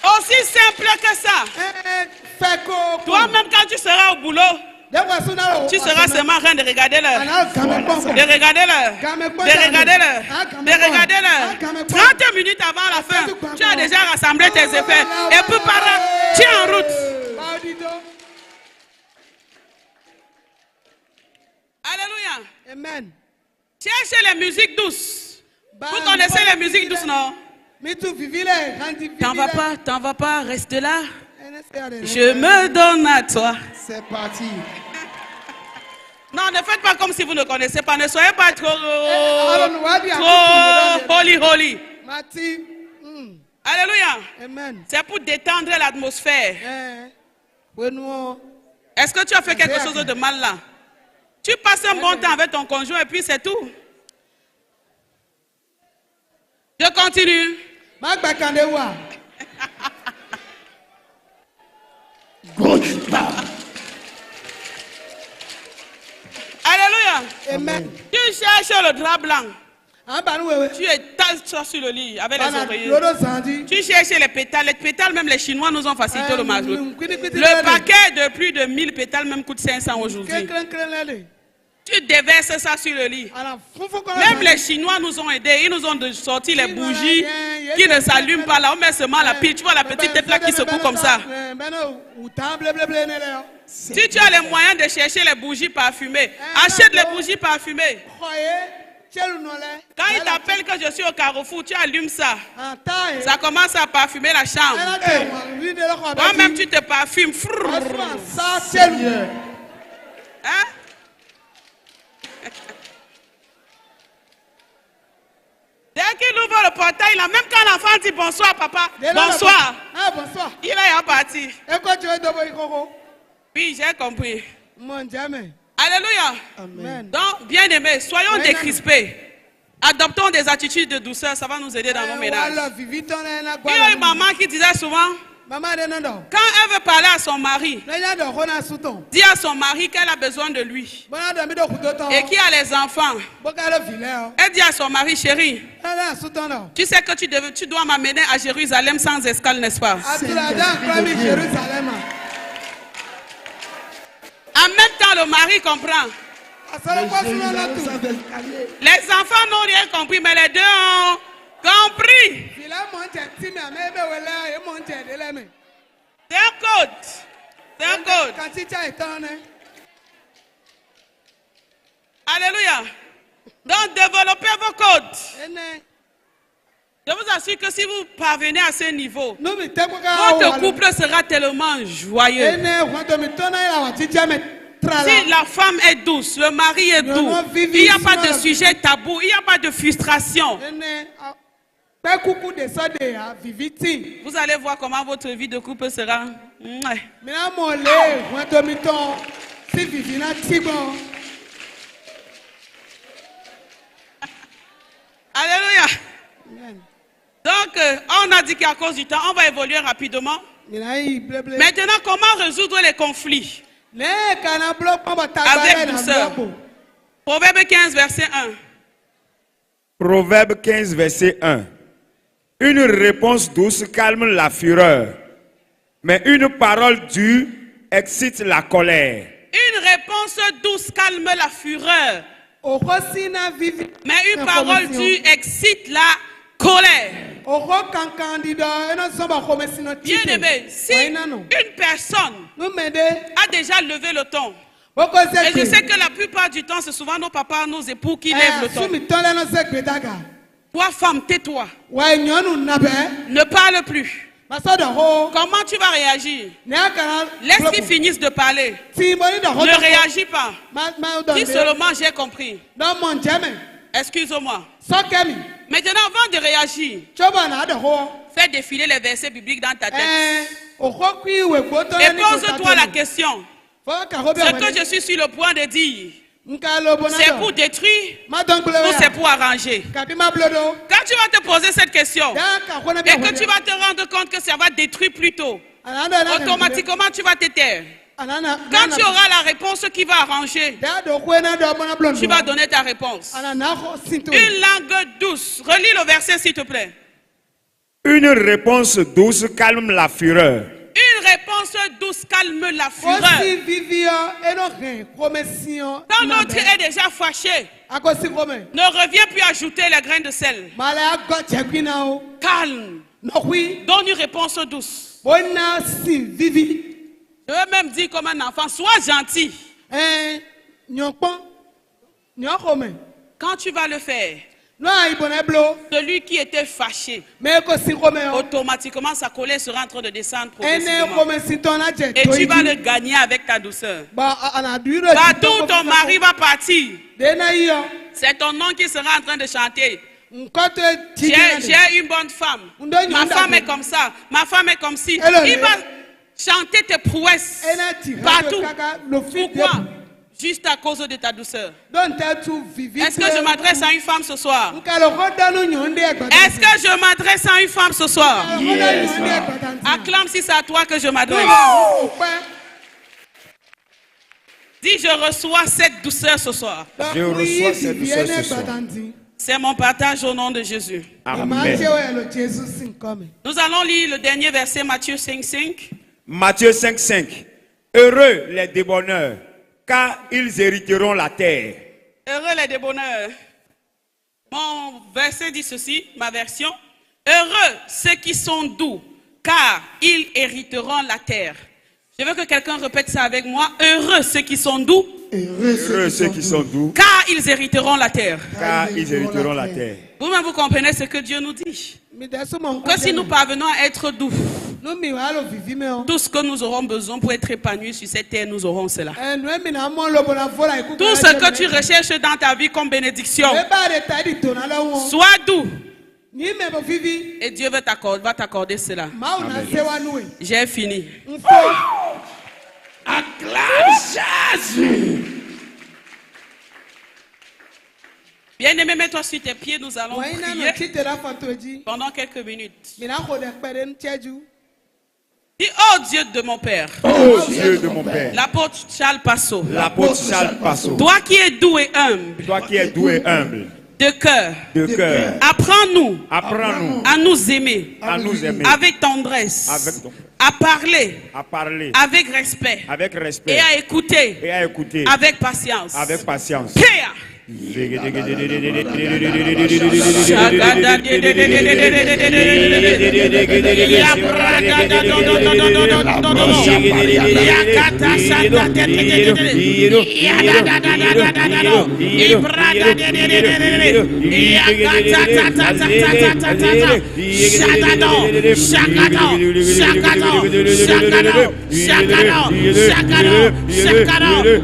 Aussi simple que ça. Toi-même quand tu seras au boulot, tu seras seulement en train de regarder l'heure. De regarder l'heure. De regarder l'heure. De regarder l'heure. 30 minutes avant la fin, tu as déjà rassemblé tes effets. Et puis par là, tu es en route. Alléluia. Amen. Cherchez les musiques douces. Vous connaissez les musiques douces, non? T'en vas pas, reste là. Je me donne à toi. C'est parti. Non, ne faites pas comme si vous ne connaissez pas. Ne soyez pas trop holy. Alléluia. C'est pour détendre l'atmosphère. Est-ce que tu as fait quelque chose de mal là? Tu passes un bon temps avec ton conjoint et puis c'est tout. Je continue. Alléluia. Amen. Tu cherches le drap blanc. Tu étales sur le lit avec les oreillers. Tu cherches les pétales. Les pétales, même les Chinois nous ont facilité le marché. Le paquet de plus de 1000 pétales même coûte 500 aujourd'hui. Tu déverses ça sur le lit. Même les Chinois nous ont aidés. Ils nous ont sorti les bougies qui ne s'allument pas là. On met seulement la pile. Tu vois la petite tête là qui secoue comme ça. Si tu as les moyens de chercher les bougies parfumées, achète les bougies parfumées. Quand il t'appelle que je suis au carrefour, tu allumes ça. Ça commence à parfumer la chambre. Toi-même, tu te parfumes. Hein? Dès qu'il ouvre le portail, là, même quand l'enfant dit bonsoir, papa, bonsoir, il est parti. Oui, j'ai compris. Alléluia. Amen. Donc, bien aimés, soyons décrispés. Adoptons des attitudes de douceur, ça va nous aider dans nos ménages. Il y a une maman qui disait souvent, quand elle veut parler à son mari, dit à son mari qu'elle a besoin de lui et qui a les enfants. Elle dit à son mari, chérie, tu sais que tu dois m'amener à Jérusalem sans escale, n'est-ce pas? En même temps, le mari comprend. Les enfants n'ont rien compris, mais les deux ont compris. C'est un code. C'est un code. Alléluia. Donc, développez vos codes. Je vous assure que si vous parvenez à ce niveau, votre couple sera tellement joyeux. Si la femme est douce, le mari est doux, il n'y a pas de sujet tabou, il n'y a pas de frustration. Vous allez voir comment votre vie de couple sera. Alléluia. Donc, on a dit qu'à cause du temps, on va évoluer rapidement. Maintenant, comment résoudre les conflits? Avec douceur. Proverbe 15, verset 1. Proverbe 15, verset 1. Une réponse douce calme la fureur, mais une parole dure excite la colère. Une réponse douce calme la fureur, mais une parole dure excite la colère. Bien aimé, si une personne a déjà levé le ton, et je sais que la plupart du temps, c'est souvent nos papas, nos époux qui lèvent le ton. Toi, femme, tais-toi. Ne parle plus. Comment tu vas réagir? Laisse qu'ils finissent de parler. Ne réagis pas. Dis seulement j'ai compris. Excuse-moi. Maintenant, avant de réagir, fais défiler les versets bibliques dans ta tête. Et pose-toi la question. Ce que je suis sur le point de dire, c'est pour détruire ou c'est pour arranger? Quand tu vas te poser cette question et que tu vas te rendre compte que ça va détruire plutôt, automatiquement tu vas te taire. Quand tu auras la réponse qui va arranger, tu vas donner ta réponse. Une langue douce. Relis le verset s'il te plaît. Une réponse douce calme la fureur. Une réponse douce calme la fureur. Quand l'autre est déjà fâché, ne reviens plus ajouter les grains de sel. Calme. Donne une réponse douce. Je veux même dire comme un enfant, sois gentil. Quand tu vas le faire, Celui qui était fâché, automatiquement sa colère sera en train de descendre progressivement. Et tu vas le gagner avec ta douceur. Partout où ton mari va partir, c'est ton nom qui sera en train de chanter. J'ai une bonne femme. Ma femme est comme ça. Ma femme est comme ci. Il va chanter tes prouesses partout. Pourquoi? Juste à cause de ta douceur. Est-ce que je m'adresse à une femme ce soir? Est-ce que je m'adresse à une femme ce soir? Yes. Acclame si c'est à toi que je m'adresse. Dis, je reçois cette douceur ce soir. Je reçois cette douceur ce soir. C'est mon partage au nom de Jésus. Amen. Nous allons lire le dernier verset, Matthieu 5:5. Matthieu 5:5. Heureux les débonneurs, car ils hériteront la terre. Heureux les débonneurs. Mon verset dit ceci, ma version. Heureux ceux qui sont doux, car ils hériteront la terre. Je veux que quelqu'un répète ça avec moi. Heureux ceux qui sont doux. Heureux ceux qui sont doux. Car ils hériteront la terre. Car ils hériteront la terre. Vous-même, vous comprenez ce que Dieu nous dit. Que si nous parvenons à être doux, tout ce que nous aurons besoin pour être épanouis sur cette terre, nous aurons cela. Tout ce que tu recherches dans ta vie comme bénédiction, sois doux. Et Dieu va t'accorder cela. J'ai fini. Acclame Jésus. Bien-aimé, mets-toi sur tes pieds, nous allons prier pendant quelques minutes. Dis, oh Dieu de mon Père. Oh Dieu de mon Père. L'apôtre Charles Passot. L'apôtre Charles Passot. Toi qui es doux et humble. Toi qui es doux et humble. De cœur. De cœur. Apprends-nous. Apprends-nous. À nous aimer. À nous aimer. Avec tendresse. À parler. À parler. Avec respect. Avec respect. Et à écouter. Et à écouter. Avec patience. Avec patience. Père.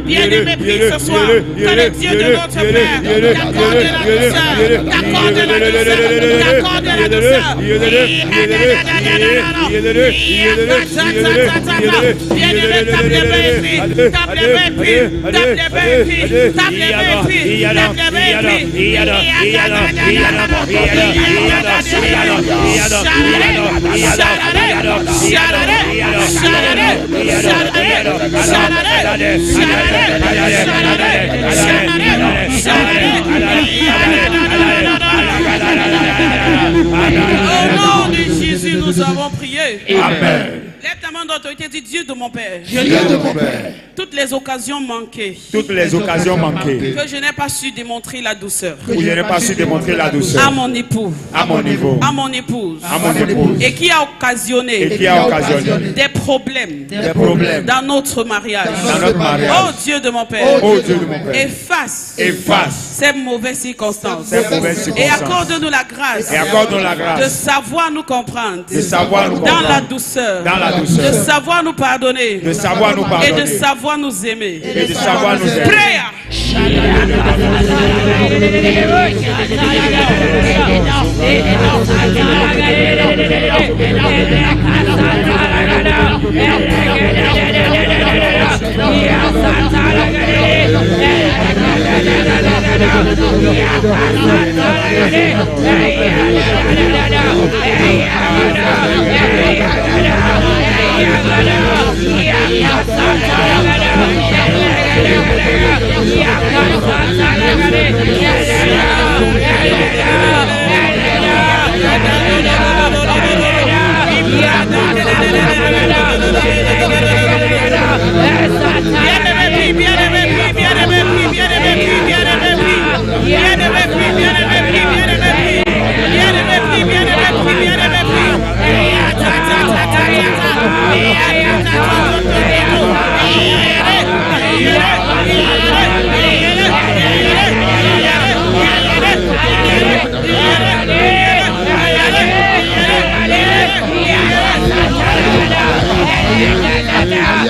Bien-aimé, prie ce soir que le Dieu de notre Père t'accorde la douceur, t'accorde la douceur, t'accorde la douceur. Bien-aimé, tape les mains et prie, tape les mains et prie, tape les mains et prie, tape les mains et prie, tape les mains Au nom de Jésus, nous avons prié. Amen. Lève ta main d'autorité, dis Dieu de mon Père. Dieu de mon Père. Toutes les occasions manquées. Toutes les occasions manquées. Que je n'ai pas su démontrer la douceur. Que je n'ai pas su démontrer la douceur. À mon époux. À mon niveau. À mon épouse. À mon épouse. Et qui a occasionné. Et qui a occasionné. Des problèmes. Des problèmes. Dans notre mariage. Dans notre mariage. Oh Dieu de mon Père. Oh Dieu de mon Père. Efface. Ces mauvaises circonstances. Ces mauvaises circonstances. Et accorde-nous la grâce. Et accorde-nous la grâce. De savoir nous comprendre. De savoir nous comprendre. Dans la douceur. Dans la douceur. De savoir nous pardonner. De savoir nous pardonner. Et de savoir nous aimer. Et de savoir nous aimer. Prière.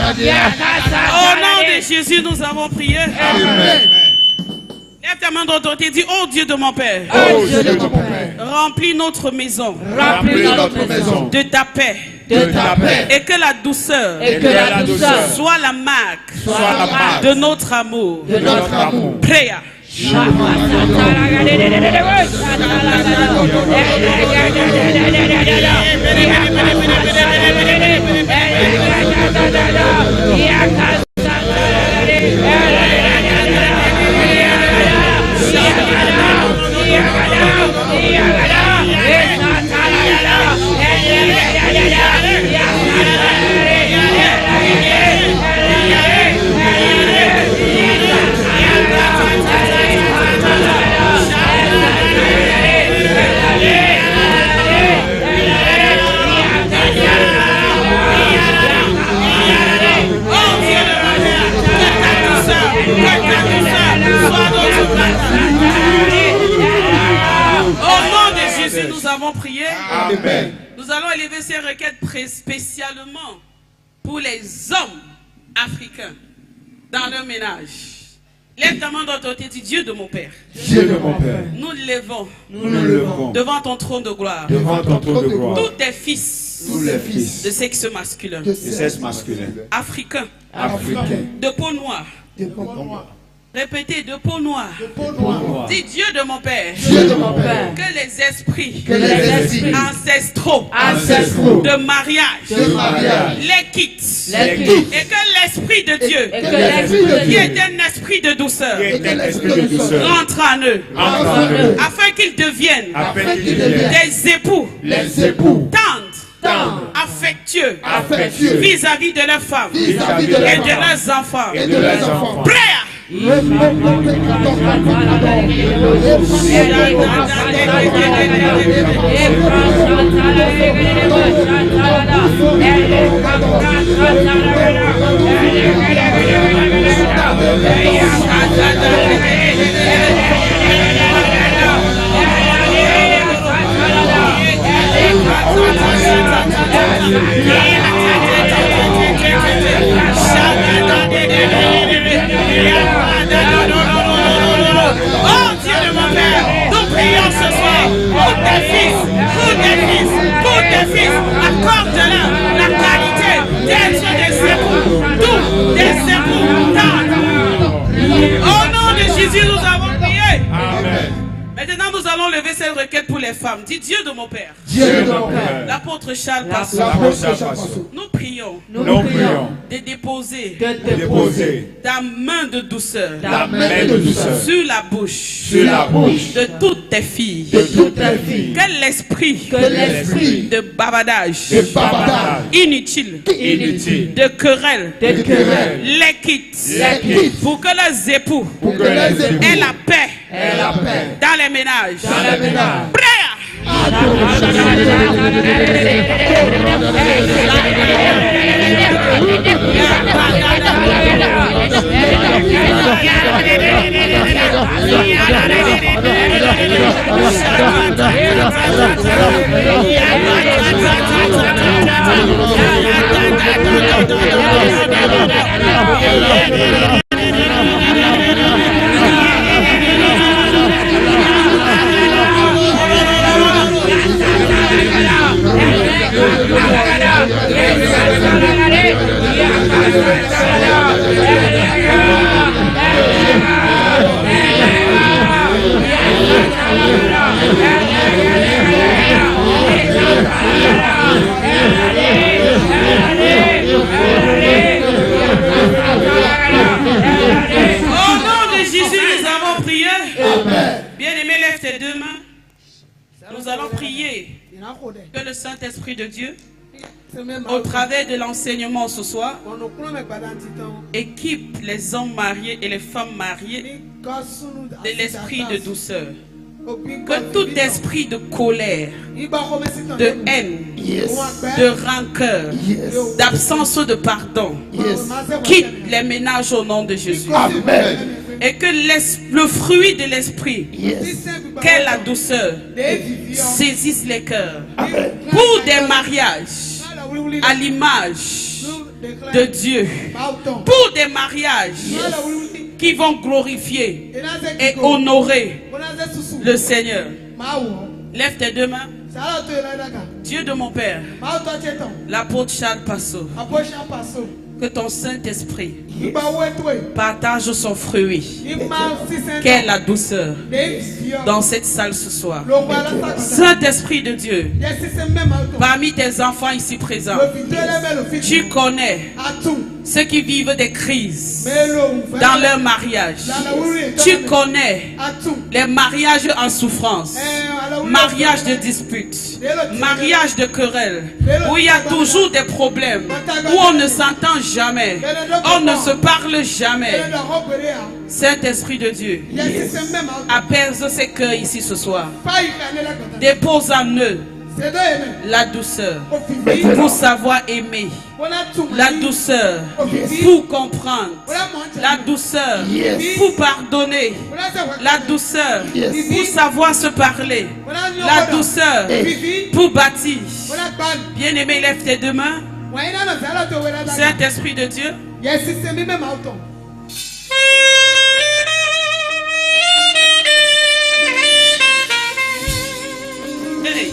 Au nom de Jésus, nous avons prié. Amen. Lève ta main d'autorité et dis, oh Dieu de mon Père, Oh Dieu de mon Père, remplis notre maison remplis notre maison de ta paix. de ta paix. Et que la douceur, soit la marque, de notre amour. Priez. Nous avons prié. Amen. Nous allons élever ces requêtes spécialement pour les hommes africains dans leur ménage. Lève ta main d'autorité, dis Dieu de mon Père. Dieu de mon Père. Nous levons Devant ton trône de gloire. Tous tes fils. De sexe masculin. Africains. De peau noire. Répétez, de peau noire. Dis Dieu de mon Père. Que les esprits ancestraux de mariage les quittent. Et que l'esprit de Dieu, qui est un esprit de douceur, rentre en eux. Afin qu'ils deviennent des époux tendres, affectueux vis-à-vis de leurs femmes et de leurs enfants. Prière. Oh Dieu de mon Père, nous prions ce soir pour tes fils, accorde-leur la qualité d'être des époux, tous des époux tendres. Au nom de Jésus, nous avons prié. Amen. Maintenant, nous allons lever cette requête pour les femmes. Dis Dieu de mon Père. L'apôtre Charles Passou. Nous prions de déposer ta main de douceur sur la bouche de toutes tes filles. Que l'esprit de bavardage inutile, de querelle, les quitte pour que les époux aient la paix dans les ménages. Prière. Nous allons prier que le Saint-Esprit de Dieu, au travers de l'enseignement ce soir, équipe les hommes mariés et les femmes mariées de l'esprit de douceur. Que tout esprit de colère, de haine, de rancœur, d'absence de pardon quitte les ménages au nom de Jésus. Amen. Et que le fruit de l'esprit, qu'est la douceur, saisisse les cœurs. Pour des mariages à l'image de Dieu pour des mariages qui vont glorifier et honorer le Seigneur. Lève tes deux mains. Dieu de mon Père, l'apôtre Charles Passot, que ton Saint-Esprit partage son fruit, qu'est la douceur, dans cette salle ce soir. Saint-Esprit de Dieu, parmi tes enfants ici présents, tu connais ceux qui vivent des crises dans leur mariage. Tu connais les mariages en souffrance, mariages de disputes, mariages de querelles, où il y a toujours des problèmes, où on ne s'entend jamais, on ne se parle jamais. Saint-Esprit de Dieu, apaise ces cœurs ici ce soir. Dépose en eux la douceur pour savoir aimer, la douceur pour comprendre, la douceur pour pardonner, la douceur pour savoir se parler, la douceur pour bâtir. Bien-aimé, lève tes deux mains. Saint-Esprit de Dieu, hey.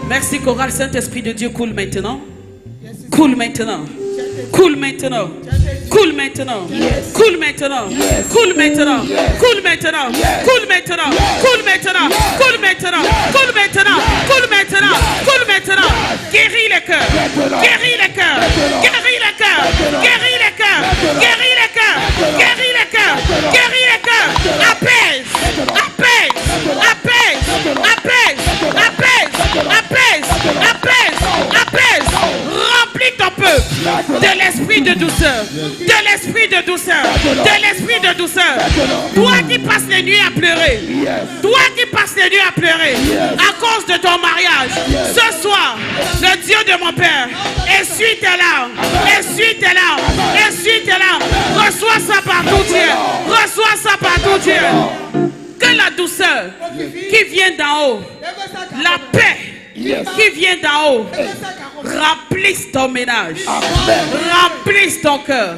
Merci chorale, Saint-Esprit de Dieu coule maintenant. Coule maintenant. Coule maintenant. Coule maintenant. Coule maintenant. Coule maintenant. Coule maintenant. Coule maintenant. Coule maintenant. Coule maintenant. Coule maintenant. Coule maintenant. Coule maintenant. Guéris les cœurs. Guéris les cœurs. Guéris les cœurs. Guéris les cœurs. Guéris les cœurs. Guéris les cœurs. Guéris les cœurs. Apaise. Apaise. Apaise. Apaise. Apaise. Apaise. Apaise. Apaise. Remplis ton peuple de l'esprit de douceur. De l'esprit de douceur. De l'esprit de douceur. Toi qui passes les nuits à pleurer. Toi qui passes les nuits à pleurer à cause de ton mariage. Ce soir, le Dieu de mon Père, essuie tes larmes. Essuie tes larmes. Essuie tes larmes. Reçois ça partout, Dieu. Reçois ça partout, Dieu. Que la douceur qui vient d'en haut, la paix qui vient d'en haut, remplisse ton ménage, remplisse ton cœur,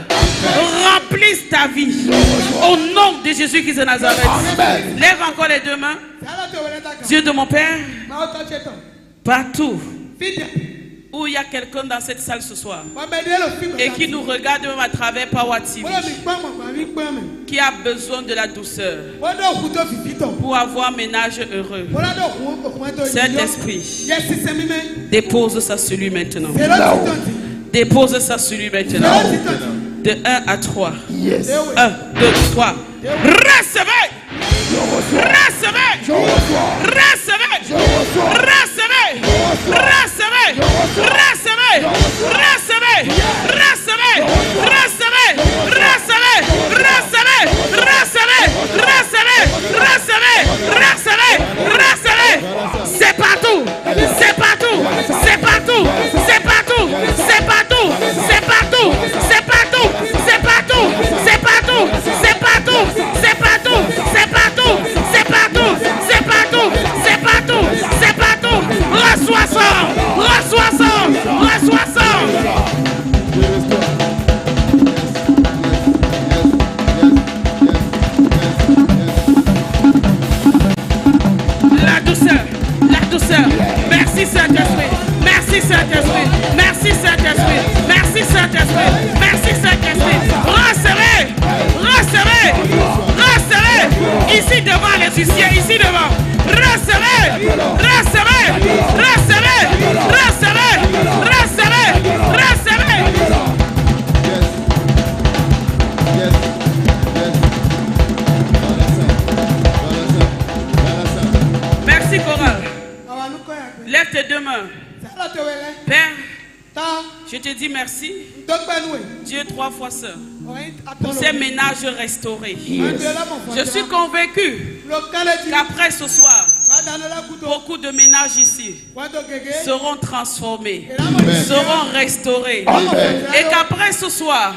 remplisse ta vie. Au nom de Jésus-Christ de Nazareth. Lève encore les deux mains. Dieu de mon Père, partout où il y a quelqu'un dans cette salle ce soir et qui nous regarde même à travers Power TV, qui a besoin de la douceur pour avoir un ménage heureux, Saint-Esprit, dépose ça sur lui maintenant. Dépose ça sur lui maintenant. De 1 à 3. 1, 2, 3. Recevez! Recevez! Recevez! Recevez! Recevez! Recevez! Recevez! Recevez! Recevez! Recevez! Recevez! Recevez! Recevez! Recevez! Recevez! Recevez! C'est partout! C'est partout! C'est partout! C'est partout! C'est partout! C'est partout! C'est partout! C'est partout! C'est partout! C'est partout! C'est partout! C'est partout! C'est partout! C'est partout! C'est partout! C'est partout! Reçois ça! Reçois ça! Reçois ça! musiciens ici devant. Resserrez, resserrez, resserrez, resserrez, resserrez, resserrez. Merci Cora. Lève tes deux mains. Père, je te dis merci. Dieu 3 fois Saint. Pour ces ménages restaurés. Je suis convaincu qu'après ce soir, beaucoup de ménages ici seront transformés, seront restaurés. Et qu'après ce soir,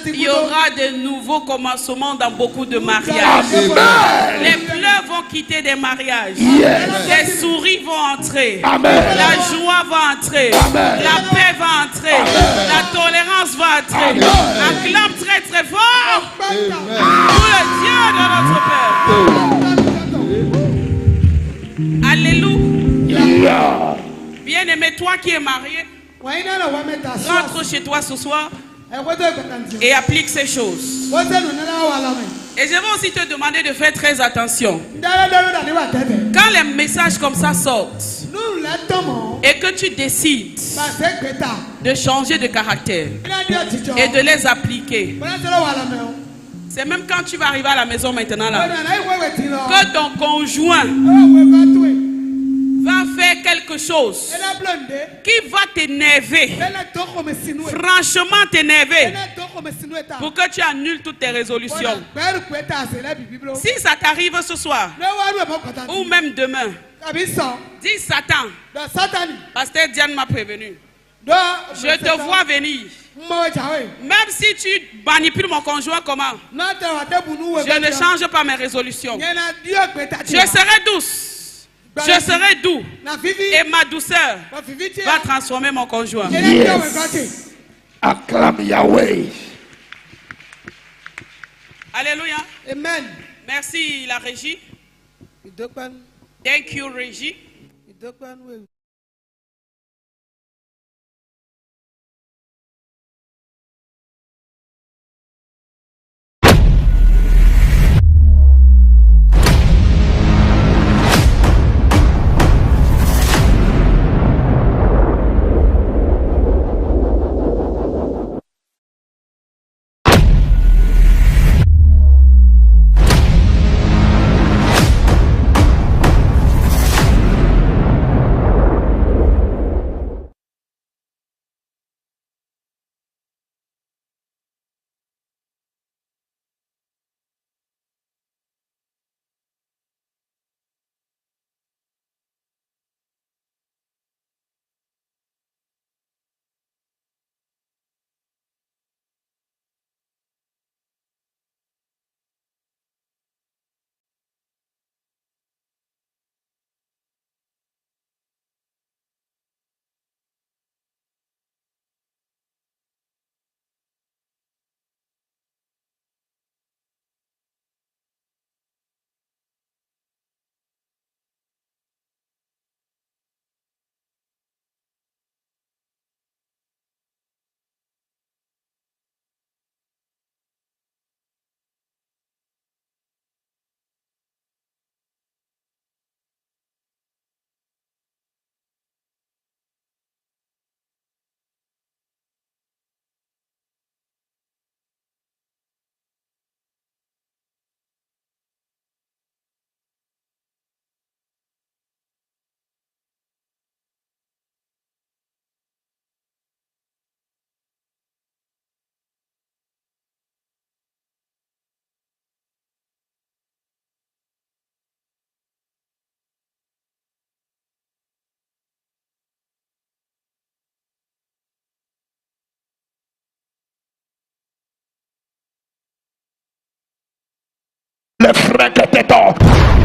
il y aura de nouveaux commencements dans beaucoup de mariages. Les pleurs vont quitter des mariages. Les souris vont entrer. La joie va entrer. La paix va entrer. La tolérance va entrer. Acclame très très fort pour le Dieu de notre Père. Alléluia. Bien-aimé, toi qui es marié, rentre chez toi ce soir et applique ces choses. Et je vais aussi te demander de faire très attention. Quand les messages comme ça sortent et que tu décides de changer de caractère et de les appliquer, c'est même quand tu vas arriver à la maison maintenant là, que ton conjoint va faire quelque chose qui va t'énerver, franchement t'énerver, pour que tu annules toutes tes résolutions. Si ça t'arrive ce soir ou même demain, dis Satan, Pasteur Diane m'a prévenu, je te vois venir. Même si tu manipules mon conjoint comment, je ne change pas mes résolutions. Je serai douce, je serai doux, et ma douceur va transformer mon conjoint. Yes. Acclame Yahweh. Alléluia. Amen. Merci la régie. Thank you régie.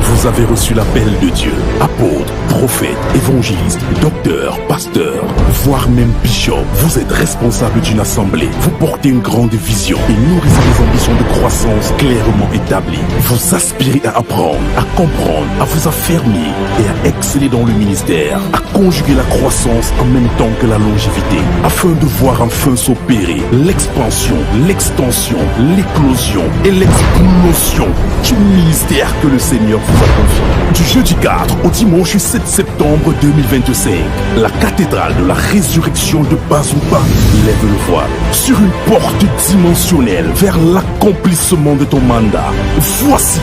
Vous avez reçu l'appel de Dieu, apôtre, prophète, évangéliste, docteur, pasteur, voire même bishop. Vous êtes responsable d'une assemblée. Vous portez une grande vision et nourrissez des ambitions de croissance clairement établies. Vous aspirez à apprendre, à comprendre, à vous affirmer et à exceller dans le ministère, à conjuguer la croissance en même temps que la longévité, afin de voir enfin s'opérer l'expansion, l'extension, l'éclosion et l'explosion du ministère prière que le Seigneur vous a confiée. Du jeudi 4 au dimanche 7 septembre 2025, la cathédrale de la résurrection de Bazouba lève le voile sur une porte dimensionnelle vers l'accomplissement de ton mandat. Voici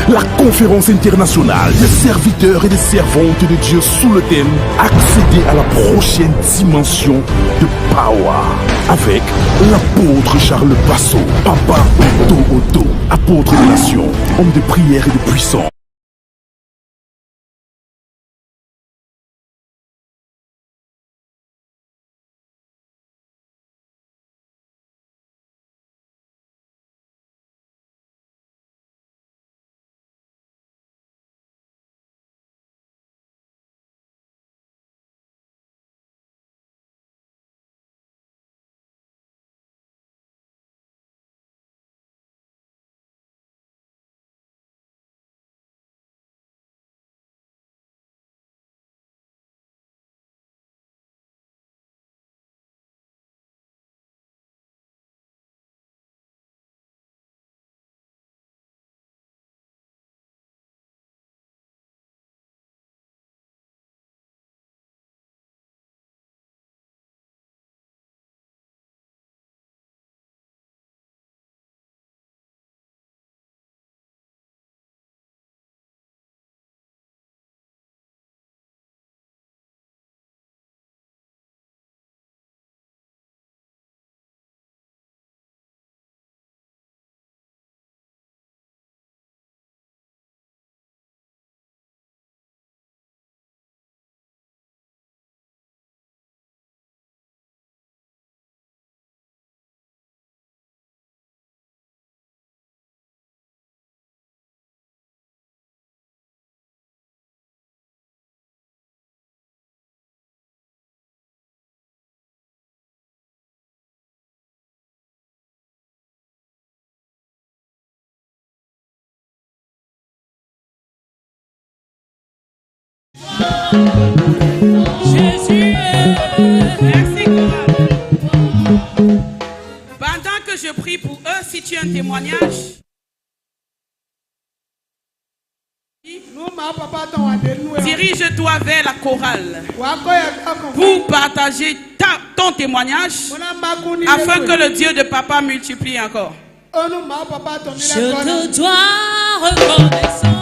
la conférence internationale des serviteurs et des servantes de Dieu sous le thème accéder à la prochaine dimension de Power avec l'apôtre Charles Basso, Papa Oto, apôtre des nations, homme de prière et de puissance. Jésus, merci. Pendant que je prie pour eux, si tu as un témoignage, dirige-toi vers la chorale pour partager ton témoignage afin que le Dieu de papa multiplie encore. Je te dois reconnaissance.